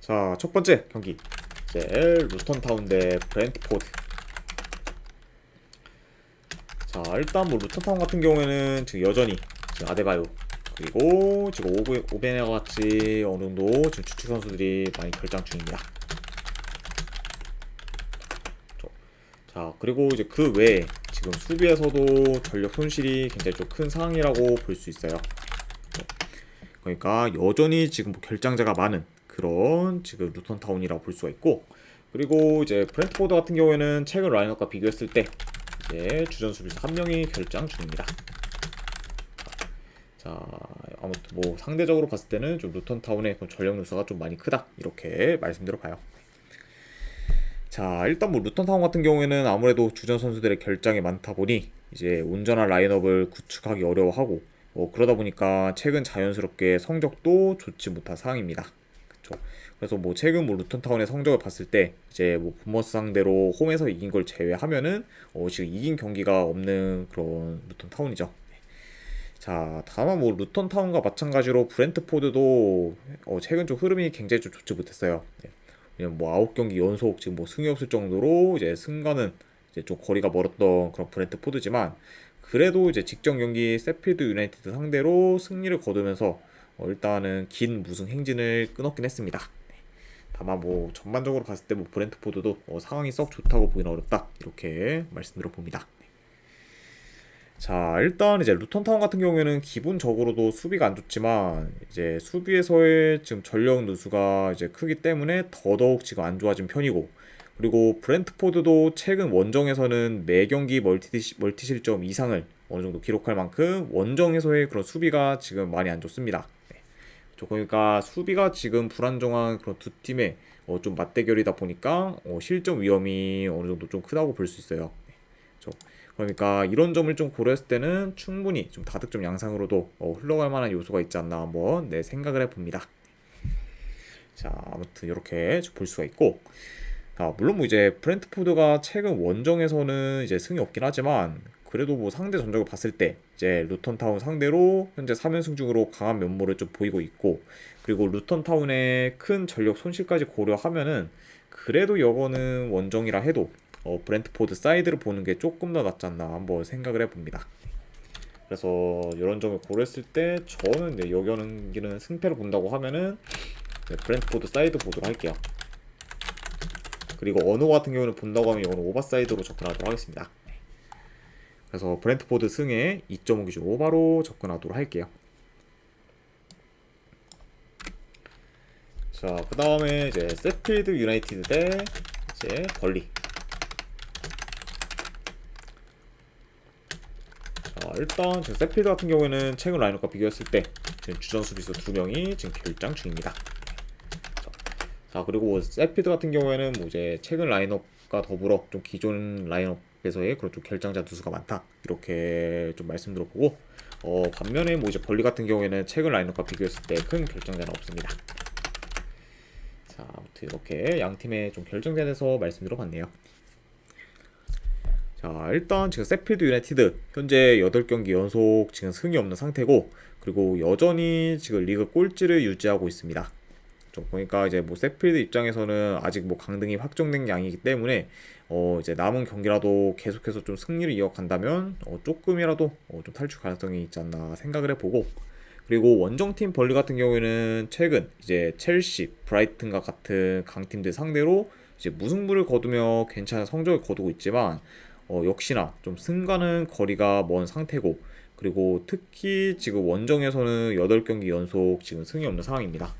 자, 첫 번째 경기 이제 루턴타운 대 브랜트포드. 자, 일단 뭐 루턴타운 같은 경우에는 지금 여전히 지금 아데바요 그리고 지금 오베네와 같이 어느 정도 지금 주축 선수들이 많이 결장 중입니다. 자, 그리고 이제 그 외에 지금 수비에서도 전력 손실이 굉장히 좀 큰 상황이라고 볼 수 있어요. 그러니까 여전히 지금 뭐 결장자가 많은 그런 지금 루턴타운이라고 볼 수가 있고, 그리고 이제 브랜트포드 같은 경우에는 최근 라인업과 비교했을 때 이제 주전 수비수 한 명이 결장 중입니다. 자, 아무튼 뭐 상대적으로 봤을 때는 좀 루턴타운의 전력 누수가 좀 많이 크다 이렇게 말씀드려 봐요. 자, 일단 뭐 루턴타운 같은 경우에는 아무래도 주전 선수들의 결장이 많다 보니 이제 온전한 라인업을 구축하기 어려워하고, 그러다 보니까 최근 자연스럽게 성적도 좋지 못한 상황입니다. 그쵸? 그래서 뭐 최근 뭐 루턴타운의 성적을 봤을 때 이제 뭐 보머스 상대로 홈에서 이긴 걸 제외하면은 지금 이긴 경기가 없는 그런 루턴타운이죠. 자, 다만 뭐 루턴타운과 마찬가지로 브랜트포드도 최근 좀 흐름이 굉장히 좀 좋지 못했어요. 네. 왜냐면 뭐 9경기 연속 지금 뭐 승이 없을 정도로 이제 승과는 이제 좀 거리가 멀었던 그런 브랜트포드지만, 그래도 이제 직전 경기 세필드 유나이티드 상대로 승리를 거두면서 일단은 긴 무승 행진을 끊었긴 했습니다. 네. 다만 뭐 전반적으로 봤을 때 뭐 브랜트포드도 상황이 썩 좋다고 보기는 어렵다 이렇게 말씀드려 봅니다. 자, 일단 이제 루턴타운 같은 경우에는 기본적으로도 수비가 안 좋지만 이제 수비에서의 지금 전력 누수가 이제 크기 때문에 더더욱 지금 안 좋아진 편이고, 그리고 브랜트포드도 최근 원정에서는 매 경기 멀티 실점 이상을 어느 정도 기록할 만큼 원정에서의 그런 수비가 지금 많이 안 좋습니다. 네. 그러니까 수비가 지금 불안정한 그런 두 팀의 좀 맞대결이다 보니까 실점 위험이 어느 정도 좀 크다고 볼 수 있어요. 네. 그러니까 이런 점을 좀 고려했을 때는 충분히 좀 다득점 양상으로도 흘러갈 만한 요소가 있지 않나 한번 생각을 해봅니다. 자, 아무튼 이렇게 볼 수가 있고, 물론 뭐 이제 브랜트포드가 최근 원정에서는 이제 승이 없긴 하지만, 그래도 뭐 상대 전적을 봤을 때 이제 루턴타운 상대로 현재 3연승 중으로 강한 면모를 좀 보이고 있고, 그리고 루턴타운의 큰 전력 손실까지 고려하면은 그래도 이거는 원정이라 해도 브랜트포드 사이드를 보는 게 조금 더 낫지 않나 한번 생각을 해봅니다. 그래서 이런 점을 고려했을 때 저는 이 경기는 승패를 본다고 하면은 브랜트포드 사이드 보도록 할게요. 그리고 언어 같은 경우는 본다고 하면 이거는 오버사이드로 접근하도록 하겠습니다. 그래서 브랜트포드 승에 2.5 기준 오버로 접근하도록 할게요. 자, 그 다음에 이제 세필드 유나이티드 대 이제 벌리. 일단 지금 세필드 같은 경우에는 최근 라인업과 비교했을 때 지금 주전 수비수 2명이 지금 결장 중입니다. 자, 그리고 세필드 같은 경우에는 뭐 이제 최근 라인업과 더불어 좀 기존 라인업에서의 그런 좀 결장자 누수가 많다 이렇게 좀 말씀드려보고, 반면에 뭐 이제 벌리 같은 경우에는 최근 라인업과 비교했을 때 큰 결장자는 없습니다. 자, 아무튼 이렇게 양 팀의 좀 결정자에 대해서 말씀드려봤네요. 자, 일단 지금 세필드 유나이티드 현재 8경기 연속 지금 승이 없는 상태고, 그리고 여전히 지금 리그 꼴찌를 유지하고 있습니다. 좀 보니까 이제 뭐 세필드 입장에서는 아직 뭐 강등이 확정된 게 아니기 때문에 이제 남은 경기라도 계속해서 좀 승리를 이어간다면 조금이라도 좀 탈출 가능성이 있지 않나 생각을 해보고, 그리고 원정팀 벌리 같은 경우에는 최근 이제 첼시, 브라이튼과 같은 강팀들 상대로 이제 무승부를 거두며 괜찮은 성적을 거두고 있지만, 역시나 좀 승과는 거리가 먼 상태고, 그리고 특히 지금 원정에서는 8경기 연속 지금 승이 없는 상황입니다.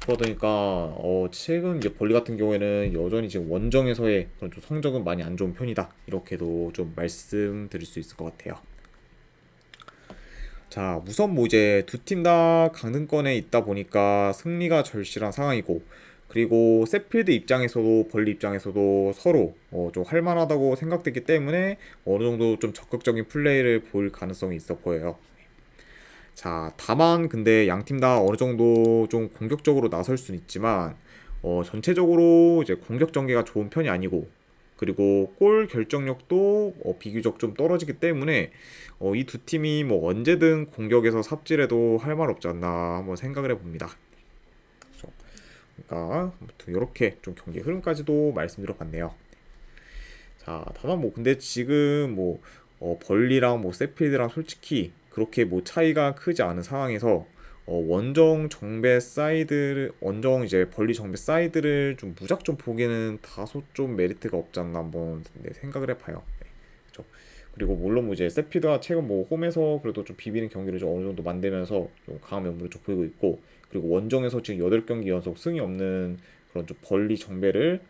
그러다 보니까 최근 이제 벌리 같은 경우에는 여전히 지금 원정에서의 그런 좀 성적은 많이 안 좋은 편이다 이렇게도 좀 말씀드릴 수 있을 것 같아요. 자, 우선 뭐 이제 두 팀 다 강등권에 있다 보니까 승리가 절실한 상황이고, 그리고 세필드 입장에서도 벌리 입장에서도 서로 좀 할만하다고 생각되기 때문에 어느 정도 좀 적극적인 플레이를 볼 가능성이 있어 보여요. 자, 다만 근데 양 팀 다 어느 정도 좀 공격적으로 나설 수는 있지만 전체적으로 이제 공격 전개가 좋은 편이 아니고, 그리고 골 결정력도 비교적 좀 떨어지기 때문에 이 두 팀이 뭐 언제든 공격에서 삽질해도 할 말 없지 않나 한번 생각을 해봅니다. 그렇죠. 그러니까 아무튼 이렇게 좀 경기 흐름까지도 말씀드려봤네요. 자, 다만 뭐 근데 지금 뭐 벌리랑 뭐 세필드랑 솔직히 그렇게 뭐 차이가 크지 않은 상황에서 원정 정배 사이드를 원정 이제 벌리 정배 사이드를 좀 무작정 보기는 다소 좀 메리트가 없지 않나 한번 생각을 해봐요. 네, 그렇죠. 그리고 물론 뭐 이제 세필드가 최근 뭐 홈에서 그래도 좀 비비는 경기를 좀 어느 정도 만들면서 좀 강한 면모를 좀 보이고 있고, 그리고 원정에서 지금 8경기 연속 승이 없는 그런 좀 벌리 정배를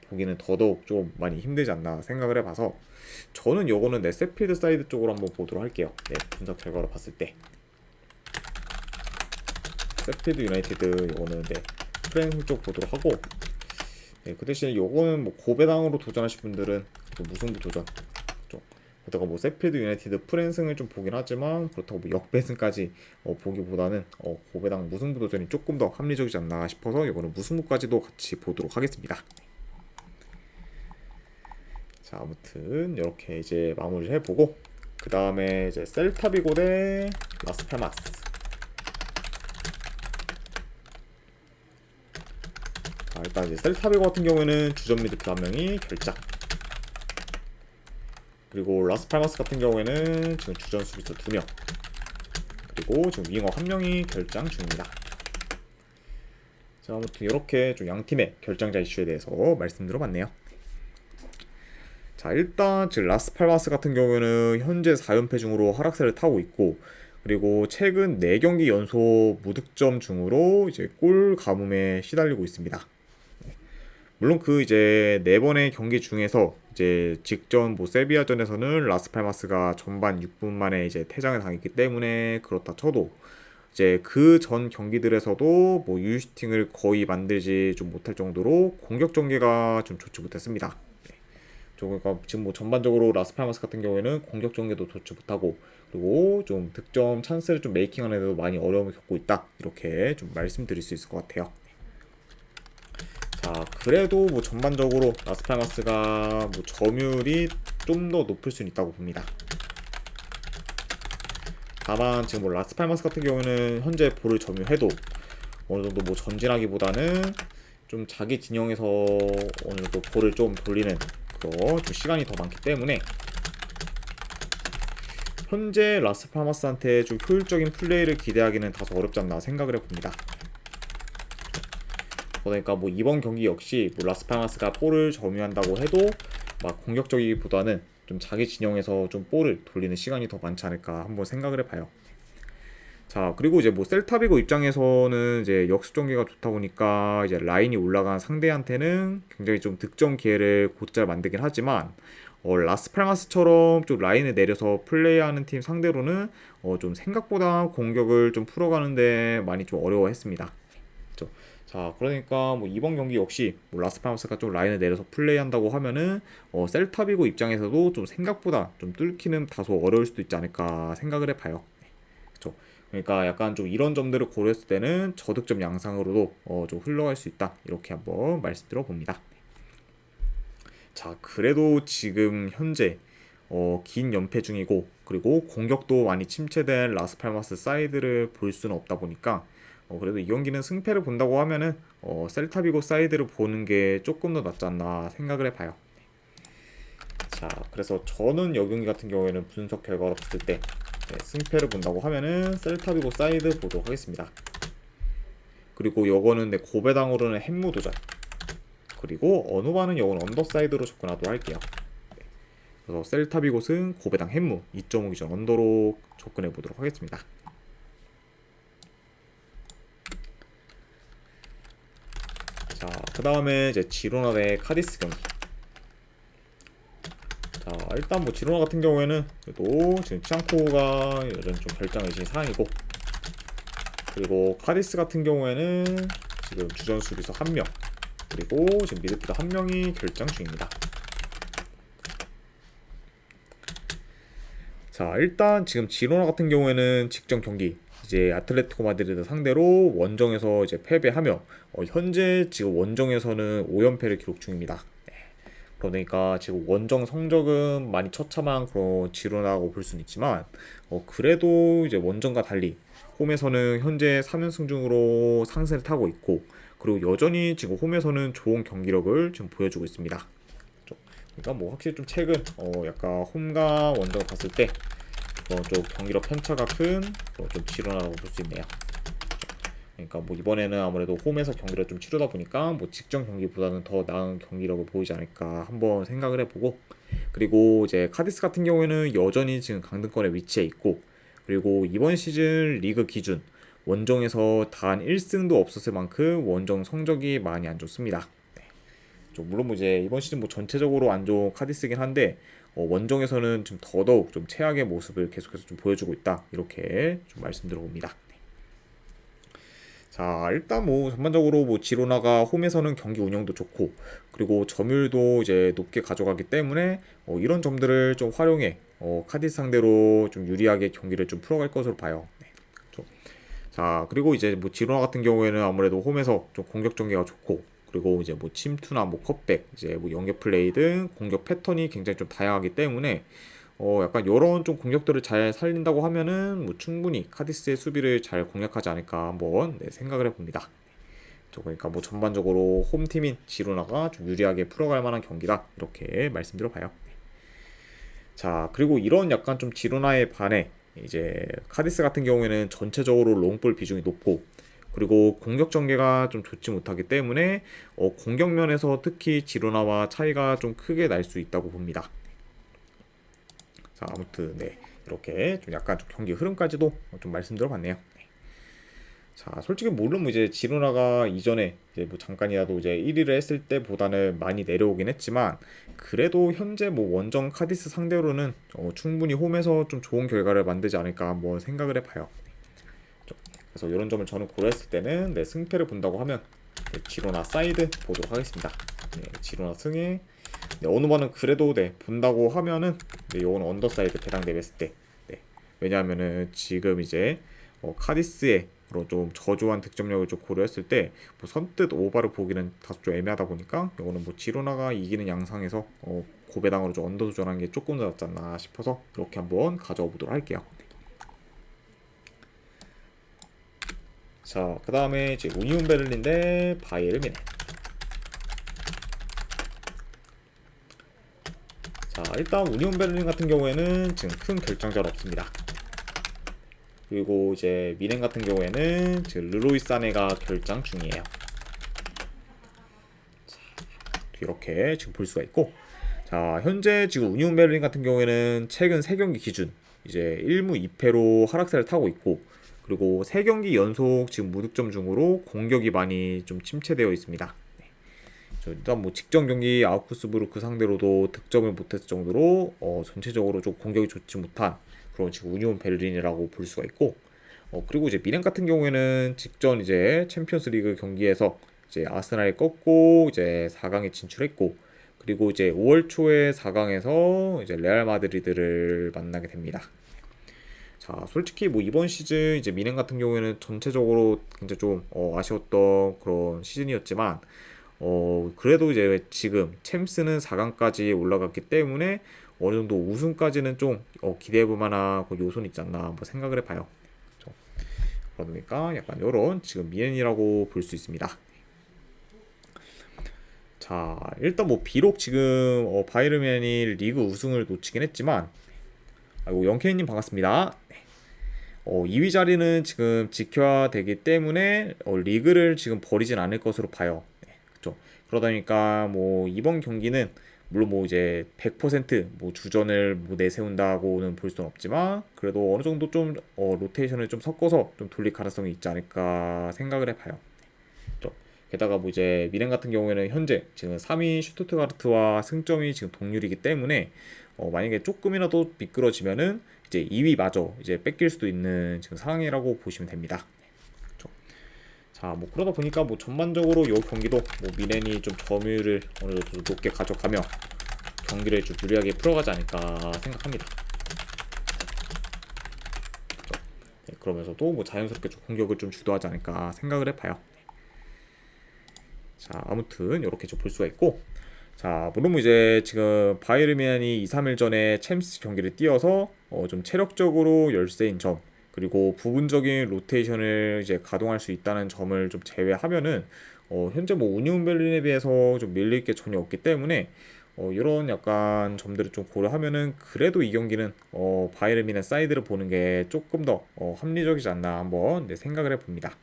보기는 더더욱 좀 많이 힘들지 않나 생각을 해봐서 저는 요거는 네, 세필드 사이드 쪽으로 한번 보도록 할게요. 네, 분석 결과로 봤을 때 세필드 유나이티드 요거는 네, 프랭스 쪽 보도록 하고, 네, 그 대신에 요거는 뭐 고배당으로 도전하실 분들은 또 무승부 도전 좀, 그렇다고 뭐 세필드 유나이티드 프랜승을 좀 보긴 하지만 그렇다고 뭐 역배승까지 보기보다는 고배당 무승부 도전이 조금 더 합리적이지 않나 싶어서 이거는 무승부까지도 같이 보도록 하겠습니다. 자, 아무튼 이렇게 이제 마무리를 해보고 그 다음에 이제 셀타비고 대 라스팔마스. 자, 일단 이제 셀타비고 같은 경우에는 주전 미드필더 한 명이 결장, 그리고 라스팔마스 같은 경우에는 지금 주전 수비수 2명, 그리고 지금 윙어 1명이 결장 중입니다. 자, 아무튼 이렇게 좀 양팀의 결장자 이슈에 대해서 말씀드려봤네요. 자, 일단 지금 라스팔마스 같은 경우에는 현재 4연패 중으로 하락세를 타고 있고, 그리고 최근 4경기 연속 무득점 중으로 이제 골 가뭄에 시달리고 있습니다. 물론 그 이제 4번의 경기 중에서 이제 직전 뭐 세비야전에서는 라스팔마스가 전반 6분 만에 이제 퇴장을 당했기 때문에 그렇다 쳐도 이제 그 전 경기들에서도 뭐 유슈팅을 거의 만들지 좀 못할 정도로 공격 전개가 좀 좋지 못했습니다. 그러니까 지금 뭐 전반적으로 라스팔마스 같은 경우에는 공격 전개도 좋지 못하고, 그리고 좀 득점 찬스를 좀 메이킹하는 데도 많이 어려움을 겪고 있다, 이렇게 좀 말씀드릴 수 있을 것 같아요. 자, 그래도 뭐 전반적으로 라스팔마스가 뭐 점유율이 좀 더 높을 수는 있다고 봅니다. 다만 지금 뭐 라스팔마스 같은 경우는 현재 볼을 점유해도 어느 정도 뭐 전진하기보다는 좀 자기 진영에서 어느 정도 볼을 좀 돌리는 좀 시간이 더 많기 때문에 현재 라스팔마스한테 좀 효율적인 플레이를 기대하기는 다소 어렵지 않나 생각을 해봅니다. 그러니까 뭐 이번 경기 역시 뭐 라스팔마스가 볼을 점유한다고 해도 막 공격적이기보다는 좀 자기 진영에서 좀 볼을 돌리는 시간이 더 많지 않을까 한번 생각을 해봐요. 자, 그리고 이제 뭐 셀타비고 입장에서는 이제 역습 전개가 좋다 보니까 이제 라인이 올라간 상대한테는 굉장히 좀 득점 기회를 곧잘 만들긴 하지만 라스팔마스처럼 좀 라인을 내려서 플레이하는 팀 상대로는 좀 생각보다 공격을 좀 풀어가는데 많이 좀 어려워했습니다. 그렇죠? 자, 그러니까 뭐 이번 경기 역시 뭐 라스팔마스가 좀 라인을 내려서 플레이한다고 하면은 셀타비고 입장에서도 좀 생각보다 좀 뚫기는 다소 어려울 수도 있지 않을까 생각을 해봐요. 그렇죠? 그러니까 약간 좀 이런 점들을 고려했을 때는 저득점 양상으로도 좀 흘러갈 수 있다, 이렇게 한번 말씀드려 봅니다. 자, 그래도 지금 현재 긴 연패 중이고, 그리고 공격도 많이 침체된 라스팔마스 사이드를 볼 수는 없다 보니까 그래도 이 경기는 승패를 본다고 하면은 셀타비고 사이드를 보는 게 조금 더 낫지 않나 생각을 해봐요. 자, 그래서 저는 이 경기 같은 경우에는 분석 결과로 봤을 때 승패를 본다고 하면은 셀타비고 사이드 보도록 하겠습니다. 그리고 요거는 고배당으로는 햄무 도전, 그리고 어느바는 요건 언더사이드로 접근하도록 할게요. 그래서 셀타비고 승, 고배당 햄무 2.5 기준 언더로 접근해 보도록 하겠습니다. 자, 그 다음에 이제 지로나 대 카디스 경기. 자, 일단 뭐 지로나 같은 경우에는 그래도 지금 치앙코가 여전히 좀 결장의식이 사항이고, 그리고 카디스 같은 경우에는 지금 주전 수비수 1명, 그리고 지금 미드필더 1명이 결장 중입니다. 자, 일단 지금 지로나 같은 경우에는 직전 경기 이제 아틀레티코 마드리드 상대로 원정에서 이제 패배하며 현재 지금 원정에서는 5연패를 기록 중입니다. 그러니까 지금 원정 성적은 많이 처참한 그런 지루하고 볼 수는 있지만 그래도 이제 원정과 달리 홈에서는 현재 3연승 중으로 상승을 타고 있고 그리고 여전히 지금 홈에서는 좋은 경기력을 지금 보여주고 있습니다. 그러니까 뭐 확실히 좀 최근 약간 홈과 원정을 봤을 때 좀 경기력 편차가 큰 좀 지루하다고 볼 수 있네요. 그러니까 뭐 이번에는 아무래도 홈에서 경기를 좀 치르다 보니까 뭐 직전 경기보다는 더 나은 경기력을 보이지 않을까 한번 생각을 해보고 그리고 이제 카디스 같은 경우에는 여전히 지금 강등권에 위치해 있고 그리고 이번 시즌 리그 기준 원정에서 단 1승도 없었을 만큼 원정 성적이 많이 안 좋습니다. 네. 좀 물론 뭐 이제 이번 시즌 뭐 전체적으로 안 좋은 카디스긴 한데 원정에서는 좀 더더욱 좀 최악의 모습을 계속해서 좀 보여주고 있다 이렇게 좀 말씀드려봅니다. 자, 일단 뭐 전반적으로 뭐 지로나가 홈에서는 경기 운영도 좋고 그리고 점유율도 이제 높게 가져가기 때문에 이런 점들을 좀 활용해 카디스 상대로 좀 유리하게 경기를 좀 풀어갈 것으로 봐요. 네, 그렇죠. 자, 그리고 이제 뭐 지로나 같은 경우에는 아무래도 홈에서 좀 공격 전개가 좋고 그리고 이제 뭐 침투나 뭐 컷백, 이제 뭐 연계 플레이 등 공격 패턴이 굉장히 좀 다양하기 때문에 약간 요런 좀 공격들을 잘 살린다고 하면은 뭐 충분히 카디스의 수비를 잘 공략하지 않을까 한번 생각을 해봅니다. 그러니까 뭐 전반적으로 홈팀인 지로나가 좀 유리하게 풀어갈 만한 경기다 이렇게 말씀드려봐요. 자, 그리고 이런 약간 좀 지로나에 반해 이제 카디스 같은 경우에는 전체적으로 롱볼 비중이 높고 그리고 공격 전개가 좀 좋지 못하기 때문에 공격 면에서 특히 지로나와 차이가 좀 크게 날 수 있다고 봅니다. 자, 아무튼 네, 이렇게 좀 약간 좀 경기 흐름까지도 좀 말씀드려봤네요. 네. 자, 솔직히 물론 뭐 이제 지로나가 이전에 이제 뭐 잠깐이라도 이제 1위를 했을 때보다는 많이 내려오긴 했지만 그래도 현재 뭐 원정 카디스 상대로는 충분히 홈에서 좀 좋은 결과를 만들지 않을까 한번 생각을 해봐요. 그래서 이런 점을 저는 고려했을 때는 네, 승패를 본다고 하면 네, 지로나 사이드 보도록 하겠습니다. 네, 지로나 승에 네, 어느 번은 그래도 네, 본다고 하면은 네, 요건 언더사이드 배당 대비했을 때 네, 왜냐하면은 지금 이제 카디스의 좀 저조한 득점력을 좀 고려했을 때 뭐 선뜻 오바를 보기는 다소 좀 애매하다 보니까 요거는 뭐 지로나가 이기는 양상에서 고배당으로 좀 언더 도전하는 게 조금 더 낫지 않나 싶어서 이렇게 한번 가져와 보도록 할게요. 자, 그 다음에 이제 우니온 베를린 대 바이에른 뮌헨. 자, 일단 우니온 베를린 같은 경우에는 지금 큰 결정자는 없습니다. 그리고 이제 미넨 같은 경우에는 지금 르로이 사네가 결장 중이에요. 자, 이렇게 지금 볼 수가 있고, 자, 현재 지금 우니온 베를린 같은 경우에는 최근 3경기 기준 이제 1무 2패로 하락세를 타고 있고, 그리고 3경기 연속 지금 무득점 중으로 공격이 많이 좀 침체되어 있습니다. 일단 뭐 직전 경기 아우크스부르크 상대로도 득점을 못했을 정도로 전체적으로 좀 공격이 좋지 못한 그런 지금 우니온 베를린이라고 볼 수가 있고 그리고 이제 미넨 같은 경우에는 직전 이제 챔피언스리그 경기에서 이제 아스날을 꺾고 이제 4강에 진출했고 그리고 이제 5월 초에 4강에서 이제 레알 마드리드를 만나게 됩니다. 자, 솔직히 뭐 이번 시즌 이제 미넨 같은 경우에는 전체적으로 굉장히 좀 아쉬웠던 그런 시즌이었지만 그래도 이제 지금 챔스는 4강까지 올라갔기 때문에 어느 정도 우승까지는 좀 기대해볼 만한 그 요소는 있지 않나 한번 생각을 해봐요. 그렇죠? 그러니까 약간 이런 지금 미넨이라고 볼 수 있습니다. 자, 일단 뭐 비록 지금 바이에른이 리그 우승을 놓치긴 했지만 아이고 영케이님 반갑습니다. 2위 자리는 지금 지켜야 되기 때문에 리그를 지금 버리진 않을 것으로 봐요. 그렇죠. 그러다 보니까 뭐 이번 경기는 물론 뭐 이제 100%뭐 주전을 뭐 내세운다고는 볼 수는 없지만 그래도 어느 정도 좀 로테이션을 좀 섞어서 좀 돌릴 가능성이 있지 않을까 생각을 해봐요. 그렇죠. 게다가 뭐 이제 미넨 같은 경우에는 현재 지금 3위 슈투트가르트와 승점이 지금 동률이기 때문에 만약에 조금이라도 미끄러지면은 이제 2위마저 이제 뺏길 수도 있는 지금 상황이라고 보시면 됩니다. 그렇죠. 자, 뭐 그러다 보니까 뭐 전반적으로 이 경기도 뭐 미넨이 좀 점유율을 어느 정도 높게 가져가며 경기를 좀 유리하게 풀어가지 않을까 생각합니다. 그렇죠. 네, 그러면서도 뭐 자연스럽게 좀 공격을 좀 주도하지 않을까 생각을 해봐요. 자, 아무튼 이렇게 좀 볼 수가 있고, 자, 물론 뭐 이제 지금 바이에른 이 2, 3일 전에 챔스 경기를 뛰어서 좀 체력적으로 열세인 점, 그리고 부분적인 로테이션을 이제 가동할 수 있다는 점을 좀 제외하면은 현재 뭐 우니온 베를린에 비해서 좀 밀릴 게 전혀 없기 때문에 이런 약간 점들을 좀 고려하면은 그래도 이 경기는 바이에른 사이드를 보는 게 조금 더 합리적이지 않나 한번 네, 생각을 해봅니다.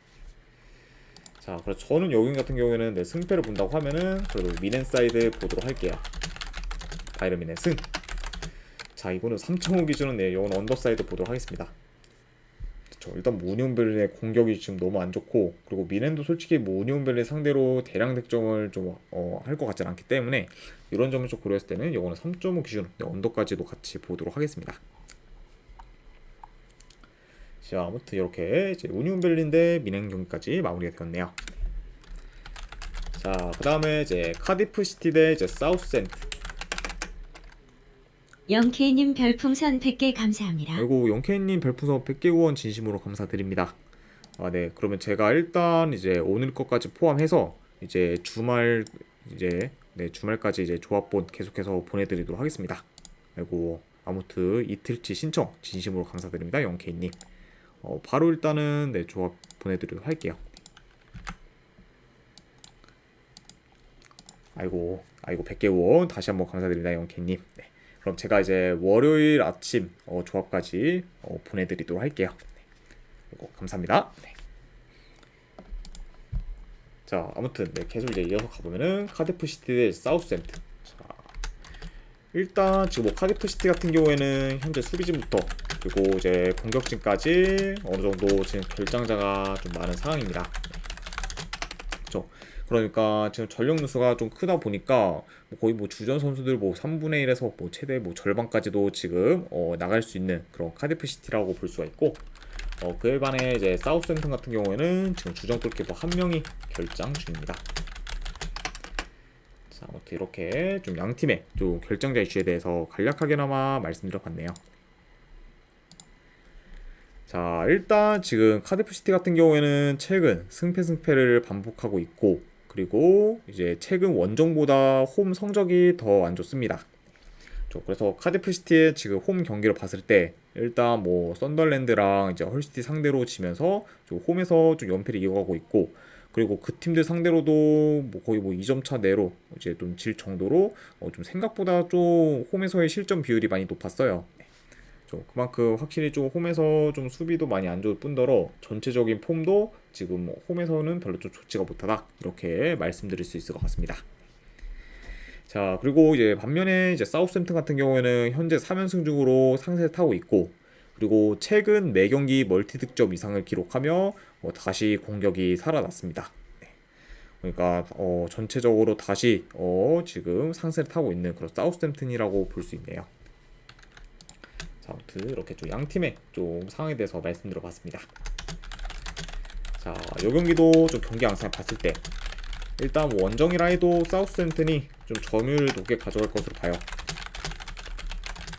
자, 그래서 저는 여기 같은 경우에는 네, 승패를 본다고 하면은 그래도 미넨 사이드 보도록 할게요. 바이에른 미넨 승. 자, 이거는 3.5 기준은 네, 이건 언더사이드 보도록 하겠습니다. 그렇죠. 일단 뭐 우니온 베를린의 공격이 지금 너무 안 좋고, 그리고 미넨도 솔직히 뭐 우니온 베를린 상대로 대량 득점을 좀 할 것 같지는 않기 때문에 이런 점을 좀 고려했을 때는 이거는 3.5 기준 네, 언더까지도 같이 보도록 하겠습니다. 자, 아무튼 이렇게 이제 우니온 베를린 대 미넨 경기까지 마무리가 되었네요. 자, 그 다음에 이제 카디프 시티 대 이제 사우스햄튼. 영케이님 별풍선 100개 감사합니다. 아이고, 영케이님 별풍선 100개 후원 진심으로 감사드립니다. 아, 네. 그러면 제가 일단 이제 오늘 것까지 포함해서 이제 주말 이제 네, 주말까지 이제 조합본 계속해서 보내드리도록 하겠습니다. 아이고, 아무튼 이틀치 신청 진심으로 감사드립니다, 영케이님. 바로 일단은 네, 조합 보내드리도록 할게요. 아이고, 100개 후원 다시 한번 감사드립니다, 영케이님. 네. 그럼 제가 이제 월요일 아침 조합까지 보내드리도록 할게요. 네. 그리고 감사합니다. 네. 자, 아무튼 네, 계속 이제 이어서 가보면은 카디프 시티 대 사우스햄튼. 자, 일단 지금 뭐 카디프 시티 같은 경우에는 현재 수비진부터 그리고 이제 공격진까지 어느 정도 지금 결장자가 좀 많은 상황입니다. 네. 그렇죠. 그러니까 지금 전력 누수가 좀 크다 보니까 뭐 거의 뭐 주전 선수들 뭐 3분의 1에서 뭐 최대 뭐 절반까지도 지금 나갈 수 있는 그런 카디프 시티라고 볼 수가 있고, 그에 반해 이제 사우스햄튼 같은 경우에는 지금 주전 골키퍼 한 명이 결장 중입니다. 자, 아무튼 이렇게 좀 양 팀의 좀 결정자 이슈에 대해서 간략하게나마 말씀드려봤네요. 자, 일단 지금 카디프 시티 같은 경우에는 최근 승패를 반복하고 있고, 그리고 이제 최근 원정보다 홈 성적이 더 안 좋습니다. 그래서 카디프 시티의 지금 홈 경기를 봤을 때 일단 뭐 썬더랜드랑 이제 헐시티 상대로 지면서 좀 홈에서 좀 연패를 이어가고 있고, 그리고 그 팀들 상대로도 뭐 거의 뭐 2점 차 내로 이제 좀 질 정도로 좀 생각보다 좀 홈에서의 실점 비율이 많이 높았어요. 좀 그만큼 확실히 좀 홈에서 좀 수비도 많이 안 좋을 뿐더러 전체적인 폼도 지금 홈에서는 별로 좀 좋지가 못하다, 이렇게 말씀드릴 수 있을 것 같습니다. 자, 그리고 이제 반면에 이제 사우스햄튼 같은 경우에는 현재 3연승 중으로 상세를 타고 있고, 그리고 최근 4경기 멀티 득점 이상을 기록하며 다시 공격이 살아났습니다. 네. 그러니까 전체적으로 다시 지금 상세를 타고 있는 그런 사우스햄튼이라고 볼 수 있네요. 자, 아무튼 이렇게 좀 양 팀의 좀 상황에 대해서 말씀드려봤습니다. 자, 이 경기도 좀 경기 양상을 봤을 때 일단 뭐 원정이라 해도 사우스햄튼이 좀 점유율을 높게 가져갈 것으로 봐요.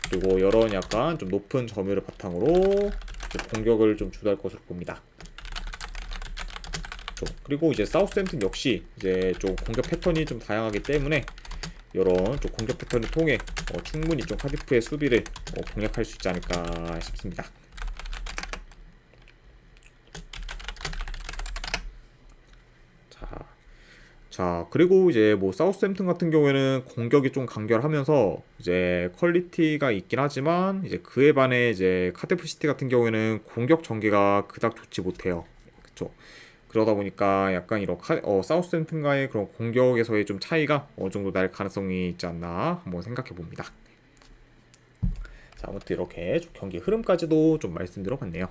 그리고 이런 약간 좀 높은 점유율을 바탕으로 공격을 좀 주도할 것으로 봅니다. 그리고 이제 사우스햄튼 역시 이제 좀 공격 패턴이 좀 다양하기 때문에 이런 좀 공격 패턴을 통해 충분히 좀 카디프의 수비를 공략할 수 있지 않을까 싶습니다. 자, 그리고 이제 뭐 사우스햄튼 같은 경우에는 공격이 좀 간결하면서 이제 퀄리티가 있긴 하지만 이제 그에 반해 이제 카디프 시티 같은 경우에는 공격 전개가 그닥 좋지 못해요. 그렇죠. 그러다 보니까 약간 이런 사우스햄튼과의 그런 공격에서의 좀 차이가 어느 정도 날 가능성이 있지 않나 한번 생각해 봅니다. 자, 아무튼 이렇게 좀 경기 흐름까지도 좀 말씀드려봤네요.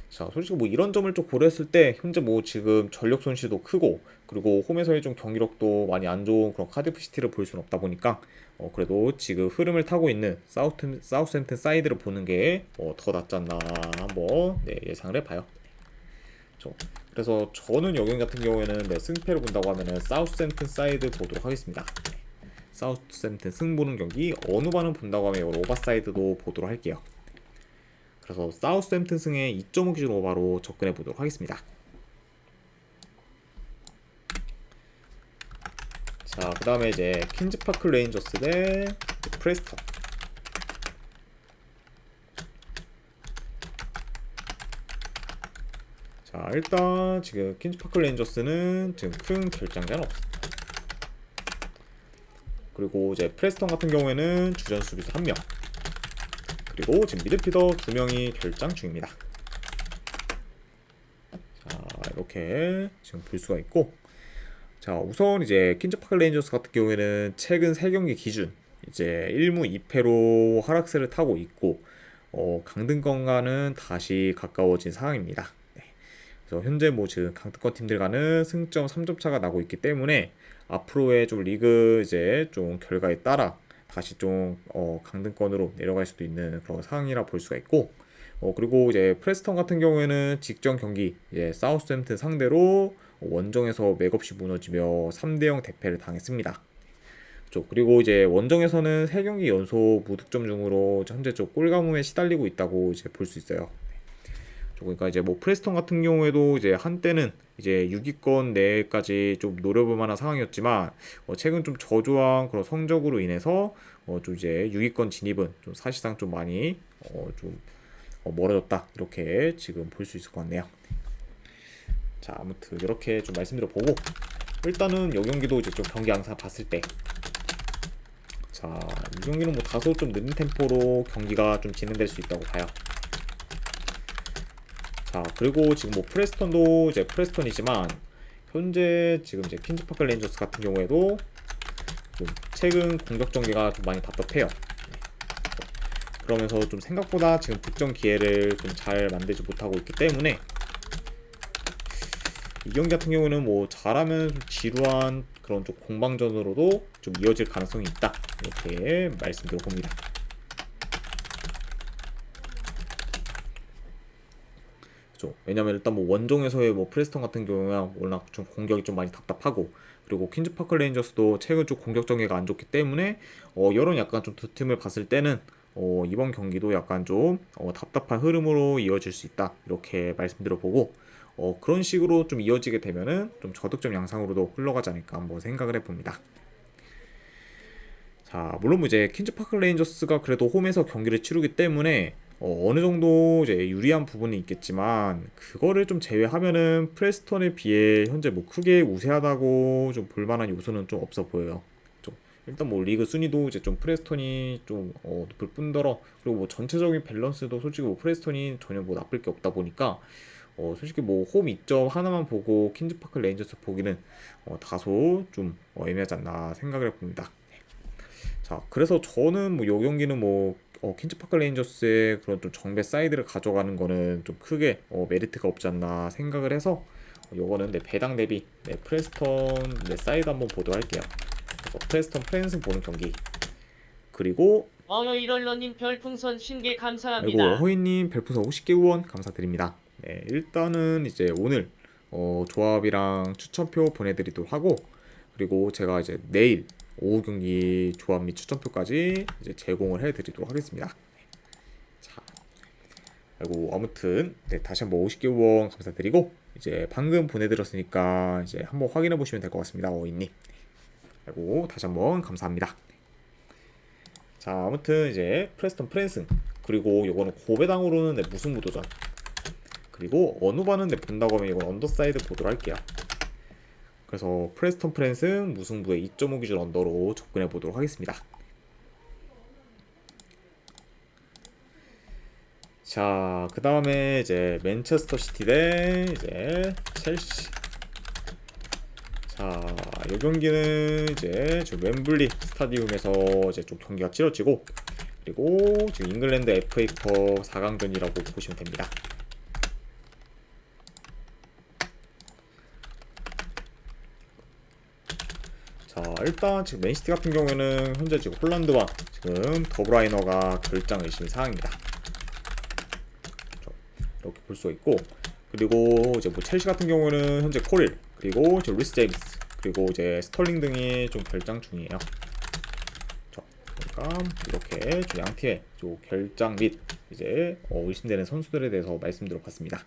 자, 솔직히 뭐 이런 점을 좀 고려했을 때 현재 뭐 지금 전력 손실도 크고, 그리고 홈에서의 좀 경기력도 많이 안 좋은 그런 카디프 시티를 볼 수는 없다 보니까 그래도 지금 흐름을 타고 있는 사우스햄튼 사이드를 보는 게 더 낫지 않나 한번 네, 예상을 해봐요. 그래서 저는 여기 같은 경우에는 네, 승패를 본다고 하면은 사우스햄튼 사이드 보도록 하겠습니다. 사우스햄튼 승 보는 경기, 어느 반은 본다고 하면 오버사이드도 보도록 할게요. 그래서 사우스햄튼 승에 2.5 기준 오버로 접근해 보도록 하겠습니다. 자, 그 다음에 이제 퀸즈파크 레인저스 대 프레스턴. 자, 일단 지금 퀸즈파크 레인저스는 지금 큰 결장자는 없습니다. 그리고 이제 프레스턴 같은 경우에는 주전 수비수 1명, 그리고 지금 미드필더 2명이 결장 중입니다. 자, 이렇게 지금 볼 수가 있고, 자, 우선 이제 퀸즈파크 레인저스 같은 경우에는 최근 3경기 기준 이제 1무 2패로 하락세를 타고 있고, 강등권과는 다시 가까워진 상황입니다. 네. 그래서 현재 뭐 지금 강등권 팀들과는 승점 3점 차가 나고 있기 때문에 앞으로의 좀 리그 이제 좀 결과에 따라 다시 좀 강등권으로 내려갈 수도 있는 그런 상황이라 볼 수가 있고, 그리고 이제 프레스턴 같은 경우에는 직전 경기 사우스햄튼 상대로 원정에서 맥없이 무너지며 3대0 대패를 당했습니다. 그리고 이제 원정에서는 3경기 연속 무득점 중으로 현재 좀 골가뭄에 시달리고 있다고 이제 볼 수 있어요. 그러니까 이제 뭐 프레스턴 같은 경우에도 이제 한때는 이제 6위권 내까지 좀 노려볼 만한 상황이었지만 최근 좀 저조한 그런 성적으로 인해서 좀 이제 6위권 진입은 좀 사실상 좀 많이 좀 멀어졌다, 이렇게 지금 볼 수 있을 것 같네요. 자, 아무튼 이렇게 좀 말씀드려보고, 일단은 이 경기도 이제 좀 경기 양상 봤을 때, 자, 이 경기는 뭐 다소 좀 늦은 템포로 경기가 좀 진행될 수 있다고 봐요. 자, 그리고 지금 뭐 프레스턴도 이제 프레스턴이지만 현재 지금 이제 퀸즈파크 레인저스 같은 경우에도 좀 최근 공격 전개가 좀 많이 답답해요. 그러면서 좀 생각보다 지금 득점 기회를 좀 잘 만들지 못하고 있기 때문에 이 경기 같은 경우는 뭐 잘하면 좀 지루한 그런 좀 공방전으로도 좀 이어질 가능성이 있다, 이렇게 말씀드려봅니다. 그렇죠. 왜냐면 일단 뭐 원정에서의 뭐 프레스턴 같은 경우는 워낙 좀 공격이 좀 많이 답답하고, 그리고 퀸즈파크 레인저스도 최근 좀 공격 전개가 안 좋기 때문에 이런 약간 좀 두 팀을 봤을 때는 이번 경기도 약간 좀 답답한 흐름으로 이어질 수 있다, 이렇게 말씀드려보고, 그런 식으로 좀 이어지게 되면은 좀 저득점 양상으로도 흘러가지 않을까 한번 생각을 해봅니다. 자, 물론 뭐 이제 퀸즈파크 레인저스가 그래도 홈에서 경기를 치르기 때문에 어느 정도 이제 유리한 부분이 있겠지만, 그거를 좀 제외하면은 프레스턴에 비해 현재 뭐 크게 우세하다고 좀 볼만한 요소는 좀 없어 보여요. 일단 뭐 리그 순위도 이제 좀 프레스턴이 좀 높을 뿐더러, 그리고 뭐 전체적인 밸런스도 솔직히 뭐 프레스턴이 전혀 뭐 나쁠 게 없다 보니까 솔직히 뭐 홈 이점 하나만 보고 퀸즈파크 레인저스 보기는 다소 좀 애매하지 않나 생각을 해봅니다. 자, 그래서 저는 뭐 요 경기는 뭐 퀸즈파크 레인저스의 그런 좀 정배 사이드를 가져가는 거는 좀 크게 메리트가 없지 않나 생각을 해서 요거는 내 배당 대비 프레스턴 사이드 한번 보도록 할게요. 그래서 프레스턴 프랜슨 보는 경기, 그리고 이럴러님 별풍선 50개 아이고 감사합니다. 허인님 별풍선 50개 후원 감사드립니다. 네, 일단은 이제 오늘 조합이랑 추천표 보내드리도록 하고, 그리고 제가 이제 내일 오후 경기 조합 및 추천표까지 이제 제공을 해드리도록 하겠습니다. 자, 아이고 아무튼 다시 한번 50개 후원 감사드리고, 이제 방금 보내드렸으니까 이제 한번 확인해 보시면 될 것 같습니다. 어인님. 아이고 다시 한번 감사합니다. 자, 아무튼 이제 프레스턴 프랜슨, 그리고 요거는 고배당으로는 무승부 도전, 그리고 어누바는 본다고 하면 이건 언더사이드 보도록 할게요. 그래서 프레스턴 프랜슨 무승부에 2.5 기준 언더로 접근해 보도록 하겠습니다. 자, 그 다음에 이제 맨체스터 시티 대 이제 첼시. 자, 이 경기는 이제 지금 웸블리 스타디움에서 이제 좀 경기가 치러지고, 그리고 지금 잉글랜드 FA컵 4강전이라고 보시면 됩니다. 자, 일단 지금 맨시티 같은 경우에는 현재 지금 홀란드와 지금 더브라이너가 결장 의심인 상황입니다. 이렇게 볼 수가 있고, 그리고 이제 뭐 첼시 같은 경우는 현재 코릴, 그리고 이제 루이스 제임스, 그리고 이제 스털링 등이 좀 결장 중이에요. 그러니까 이렇게 좀 양팀의 좀 결장 및 이제 의심되는 선수들에 대해서 말씀드려봤습니다.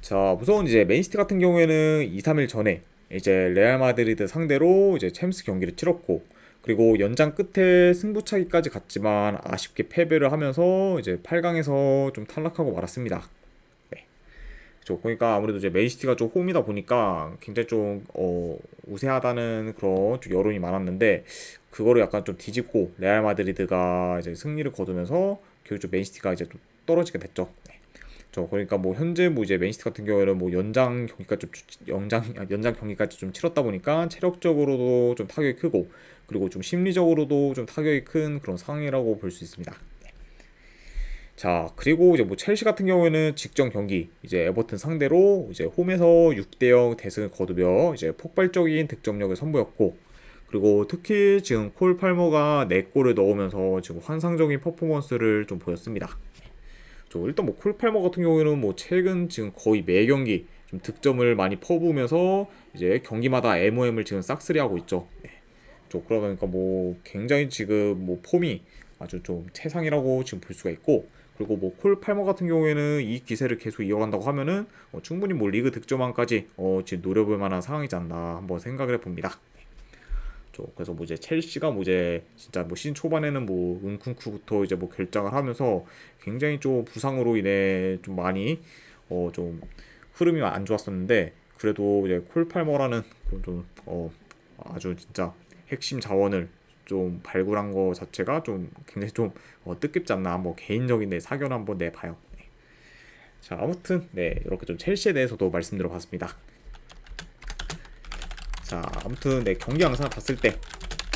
자, 우선 이제 맨시티 같은 경우에는 2, 3일 전에 이제 레알 마드리드 상대로 이제 챔스 경기를 치렀고, 그리고 연장 끝에 승부차기까지 갔지만 아쉽게 패배를 하면서 이제 8강에서 좀 탈락하고 말았습니다. 네. 그러니까 아무래도 이제 맨시티가 좀 홈이다 보니까 굉장히 좀 우세하다는 그런 좀 여론이 많았는데, 그거를 약간 좀 뒤집고 레알 마드리드가 이제 승리를 거두면서 결국 좀 맨시티가 이제 좀 떨어지게 됐죠. 네. 그러니까 뭐 현재 뭐 이제 맨시티 같은 경우에는 뭐 연장 경기까지 좀 치렀다 보니까 체력적으로도 좀 타격이 크고, 그리고 좀 심리적으로도 좀 타격이 큰 그런 상황이라고 볼 수 있습니다. 네. 자, 그리고 이제 뭐 첼시 같은 경우에는 직전 경기 이제 에버튼 상대로 이제 홈에서 6대0 대승을 거두며 이제 폭발적인 득점력을 선보였고, 그리고 특히 지금 콜 팔머가 4골을 넣으면서 지금 환상적인 퍼포먼스를 좀 보였습니다. 일단 뭐 콜 팔머 같은 경우에는 뭐 최근 지금 거의 매 경기 좀 득점을 많이 퍼부으면서 이제 경기마다 MOM을 지금 싹쓸이하고 있죠. 네. 그러다 보니까 뭐 굉장히 지금 뭐 폼이 아주 좀 최상이라고 지금 볼 수가 있고, 그리고 뭐 콜 팔머 같은 경우에는 이 기세를 계속 이어간다고 하면은 충분히 뭐 리그 득점왕까지 지금 노려볼 만한 상황이지 않나 한번 생각을 해봅니다. 그래서 뭐 이제 첼시가 뭐 이제 진짜 뭐 시즌 초반에는 뭐 은쿵쿠부터 이제 뭐 결장을 하면서 굉장히 좀 부상으로 인해 좀 많이 좀 흐름이 안 좋았었는데, 그래도 이제 콜 팔머라는 좀 아주 진짜 핵심 자원을 좀 발굴한 거 자체가 좀 굉장히 좀 뜻깊지 않나, 뭐 개인적인 내 사견을 한번 내봐요. 네. 자, 아무튼 네, 이렇게 좀 첼시에 대해서도 말씀드려봤습니다. 자, 아무튼 네, 경기 영상을 봤을 때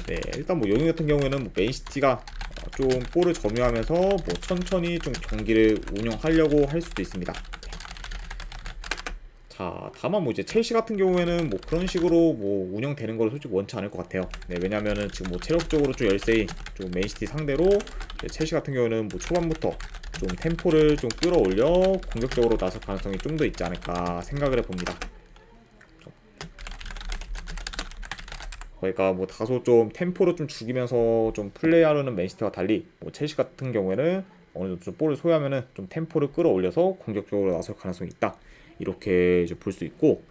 네, 일단 뭐 요즘 같은 경우에는 뭐 맨시티가 좀 볼을 점유하면서 뭐 천천히 좀 경기를 운영하려고 할 수도 있습니다. 자, 다만 뭐 이제 첼시 같은 경우에는 뭐 그런 식으로 뭐 운영되는 걸 솔직히 원치 않을 것 같아요. 네, 왜냐면은 지금 뭐 체력적으로 좀 열세인 좀 맨시티 상대로 첼시 같은 경우에는 뭐 초반부터 좀 템포를 좀 끌어올려 공격적으로 나설 가능성이 좀 더 있지 않을까 생각을 해봅니다. 그러니까 뭐 다소 좀 템포를 좀 죽이면서 좀 플레이하려는 맨시티와 달리 뭐 첼시 같은 경우에는 어느 정도 좀 볼을 소유하면은 좀 템포를 끌어올려서 공격적으로 나설 가능성이 있다, 이렇게 이제 볼 수 있고,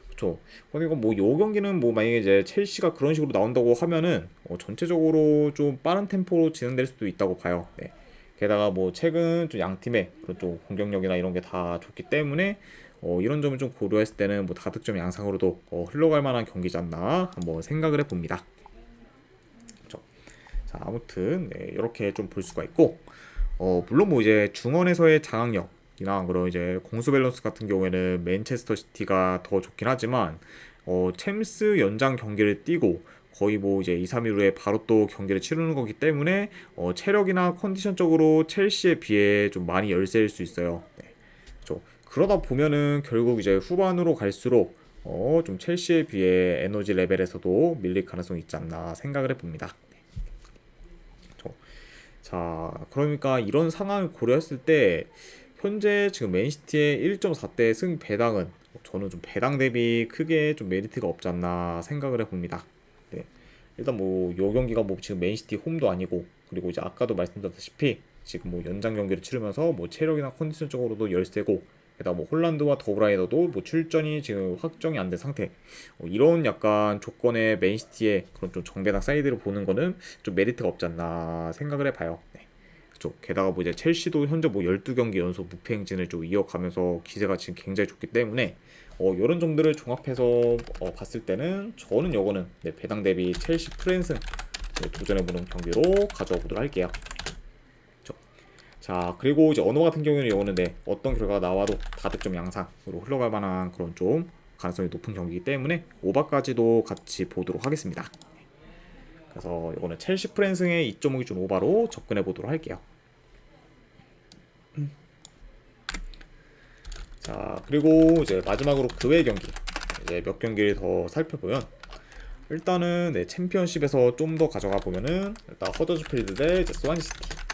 그렇죠. 그러니까 뭐 요 경기는 뭐 만약에 이제 첼시가 그런 식으로 나온다고 하면은 전체적으로 좀 빠른 템포로 진행될 수도 있다고 봐요. 네. 게다가 뭐 최근 좀 양 팀의 그런 좀 공격력이나 이런 게 다 좋기 때문에 이런 점을 좀 고려했을 때는 뭐 다득점 양상으로도 흘러갈 만한 경기지 않나 한번 생각을 해봅니다. 그렇죠. 자, 아무튼 네, 이렇게 좀 볼 수가 있고, 물론 뭐 이제 중원에서의 장악력이나 그런 이제 공수 밸런스 같은 경우에는 맨체스터 시티가 더 좋긴 하지만 챔스 연장 경기를 뛰고 거의 뭐 이제 2-3일 후에 바로 또 경기를 치르는 거기 때문에 체력이나 컨디션적으로 첼시에 비해 좀 많이 열세일 수 있어요. 네. 그렇죠. 그러다 보면은 결국 이제 후반으로 갈수록 좀 첼시에 비해 에너지 레벨에서도 밀릴 가능성이 있지 않나 생각을 해봅니다. 그렇죠. 자, 그러니까 이런 상황을 고려했을 때 현재 지금 맨시티의 1.4대 승 배당은 저는 좀 배당 대비 크게 좀 메리트가 없지 않나 생각을 해봅니다. 네. 일단 뭐 요 경기가 뭐 지금 맨시티 홈도 아니고, 그리고 이제 아까도 말씀드렸다시피 지금 뭐 연장 경기를 치르면서 뭐 체력이나 컨디션적으로도 열세고, 게다가 뭐 홀란드와 더브라이너도 뭐 출전이 지금 확정이 안 된 상태. 이런 약간 조건의 맨시티의 그런 좀 정배당 사이드를 보는 거는 좀 메리트가 없지 않나 생각을 해봐요. 네. 그렇죠. 게다가 뭐 이제 첼시도 현재 뭐 12경기 연속 무패 행진을 좀 이어가면서 기세가 지금 굉장히 좋기 때문에 이런 점들을 종합해서 봤을 때는 저는 요거는 네, 배당 대비 첼시 프랜슨 네, 도전해보는 경기로 가져와 보도록 할게요. 자, 그리고 이제 언어 같은 경우에는 이거는 네, 어떤 결과가 나와도 다득점 양상으로 흘러갈 만한 그런 좀 가능성이 높은 경기이기 때문에 오바까지도 같이 보도록 하겠습니다. 그래서 이거는 첼시 프랜승의 2.5기준 오바로 접근해 보도록 할게요. 자, 그리고 이제 마지막으로 그 외 경기 이제 몇 경기를 더 살펴보면, 일단은 네, 챔피언십에서 좀 더 가져가 보면은 일단 허더스필드 대 이제 스완시티.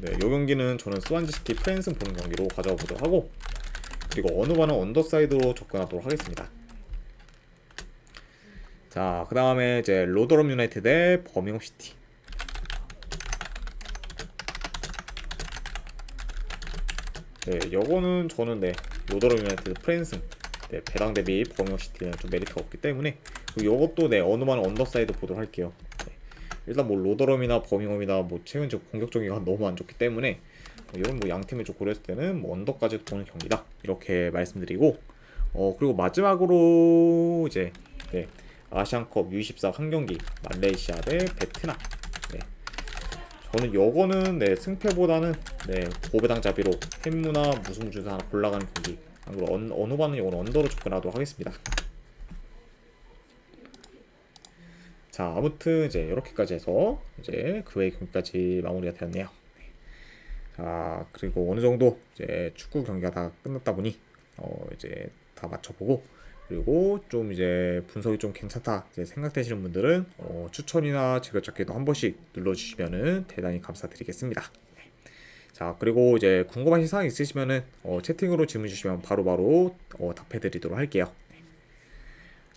네, 이 경기는 저는 스완지시티 프랜슨 보는 경기로 가져가 보도록 하고, 그리고 어느 바는 언더사이드로 접근하도록 하겠습니다. 자, 그 다음에 이제 로더럼 유나이티드 대 버밍엄 시티. 네, 요거는 저는 네, 로더럼 유나이티드 프랜승 네, 배당 대비 버밍엄 시티는 좀 메리트가 없기 때문에 그리고 요것도 네, 어느만 언더사이드 보도록 할게요. 네, 일단 뭐 로더럼이나 버밍엄이나 뭐 최근 공격적이가 너무 안 좋기 때문에 이런 뭐 양팀을 좀 고려했을 때는 뭐 언더까지 보는 경기다 이렇게 말씀드리고 그리고 마지막으로 이제 네, 아시안컵 U24 한 경기 말레이시아 대 베트남. 네, 저는 요거는 네, 승패보다는 네, 고배당 잡이로 햄무나 무승부 중에서 하나 골라가는 경기. 그리고 어느 반은 요건 언더로 접근하도록 하겠습니다. 자, 아무튼 이제 이렇게까지 해서 이제 그 외의 경기까지 마무리가 되었네요. 자, 그리고 어느 정도 이제 축구 경기가 다 끝났다 보니 이제 다 맞춰보고 그리고 좀 이제 분석이 좀 괜찮다 이제 생각되시는 분들은 추천이나 즐겨찾기도 한 번씩 눌러주시면은 대단히 감사드리겠습니다. 자, 그리고 이제 궁금하신 사항 있으시면은 채팅으로 질문 주시면 바로바로 답해드리도록 할게요.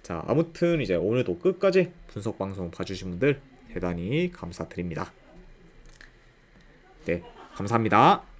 자, 아무튼 이제 오늘도 끝까지 분석 방송 봐주신 분들 대단히 감사드립니다. 네, 감사합니다.